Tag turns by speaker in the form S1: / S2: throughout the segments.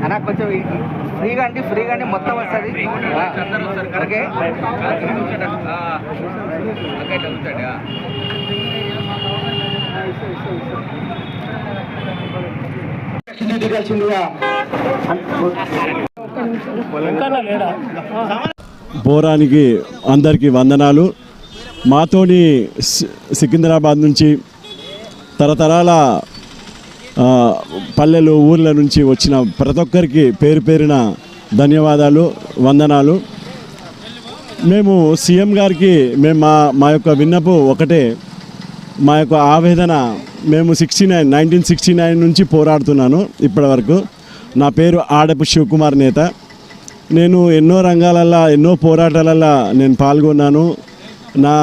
S1: అన్నా కొంచెం ఫ్రీగా అంటే మొత్తం వస్తుంది. ఓకే
S2: బోరానికి అందరికీ వందనాలు. మాతోని సికింద్రాబాద్ నుంచి తరతరాల పల్లెలు ఊర్ల నుంచి వచ్చిన ప్రతి ఒక్కరికి పేరు పేరిన ధన్యవాదాలు, వందనాలు. మేము సీఎం గారికి మా యొక్క విన్నపం ఒకటే, మా యొక్క ఆవేదన. మేము 1969 నుంచి పోరాడుతున్నాను ఇప్పటి వరకు. నా పేరు ఆడపు శివకుమార్ నేత. నేను ఎన్నో రంగాలల్లో ఎన్నో పోరాటాలల్లో నేను పాల్గొన్నాను. నా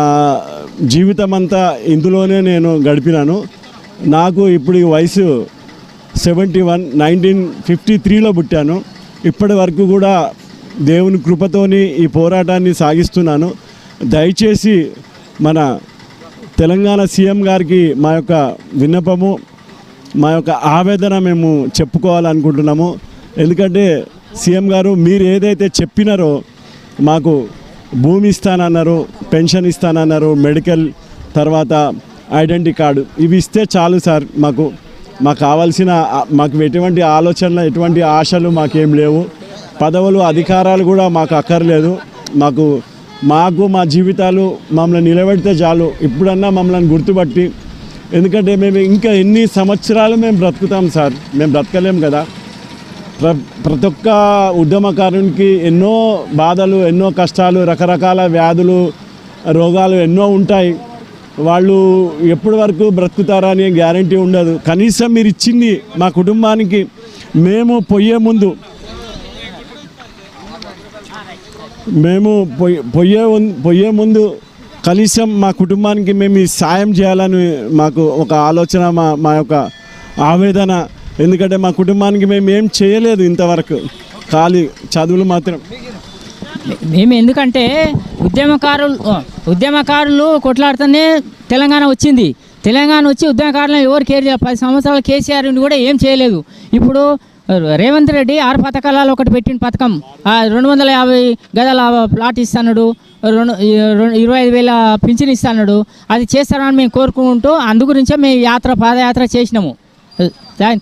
S2: జీవితం అంతా ఇందులోనే నేను గడిపినాను. నాకు ఇప్పుడు ఈ వయసు 71, 1953లో పుట్టాను. ఇప్పటి వరకు కూడా దేవుని కృపతోని ఈ పోరాటాన్ని సాగిస్తున్నాను. దయచేసి మన తెలంగాణ సీఎం గారికి మా యొక్క విన్నపము, మా యొక్క ఆవేదన మేము చెప్పుకోవాలనుకుంటున్నాము. ఎందుకంటే సీఎం గారు మీరు ఏదైతే చెప్పినారో, మాకు భూమి ఇస్తానన్నారు, పెన్షన్ ఇస్తానన్నారు, మెడికల్, తర్వాత ఐడెంటిటీ కార్డు, ఇవి ఇస్తే చాలు సార్. మాకు కావాల్సిన, మాకు ఎటువంటి ఆలోచనలు, ఎటువంటి ఆశలు మాకేం లేవు. పదవులు, అధికారాలు కూడా మాకు అక్కర్లేదు. మాకు మా జీవితాలు మమ్మల్ని నిలబెడితే చాలు. ఇప్పుడన్నా మమ్మల్ని గుర్తుపట్టి, ఎందుకంటే మేము ఇంకా ఎన్ని సంవత్సరాలు మేము బ్రతుకుతాం సార్, మేము బ్రతకలేం కదా. ప్రతి ఒక్క ఉద్యమకారునికి ఎన్నో బాధలు, ఎన్నో కష్టాలు, రకరకాల వ్యాధులు, రోగాలు ఎన్నో ఉంటాయి. వాళ్ళు ఎప్పటి వరకు బ్రతుకుతారా అని గ్యారంటీ ఉండదు. కనీసం మీరు ఇచ్చింది మా కుటుంబానికి మేము పోయే ముందు కనీసం మా కుటుంబానికి మేము ఈ సాయం చేయాలని మాకు ఒక ఆలోచన, మా యొక్క ఆవేదన. ఎందుకంటే మా కుటుంబానికి మేము ఏం చేయలేదు ఇంతవరకు, ఖాళీ చదువులు మాత్రం.
S3: మేము ఎందుకంటే ఉద్యమకారులు కొట్లాడుతూనే తెలంగాణ వచ్చింది. తెలంగాణ వచ్చి ఉద్యమకారులను ఎవరు కేర్ చేయాలి? 10 సంవత్సరాలు కేసీఆర్ కూడా ఏం చేయలేదు. ఇప్పుడు రేవంత్ రెడ్డి 6 పథకాలలో ఒకటి పెట్టిన పథకం, 250 గదాల ప్లాట్ ఇస్తాడు, 25,000 పింఛన్ ఇస్తాడు. అది చేస్తారని మేము కోరుకుంటూ అందు గురించే మేము పాదయాత్ర చేసినాము.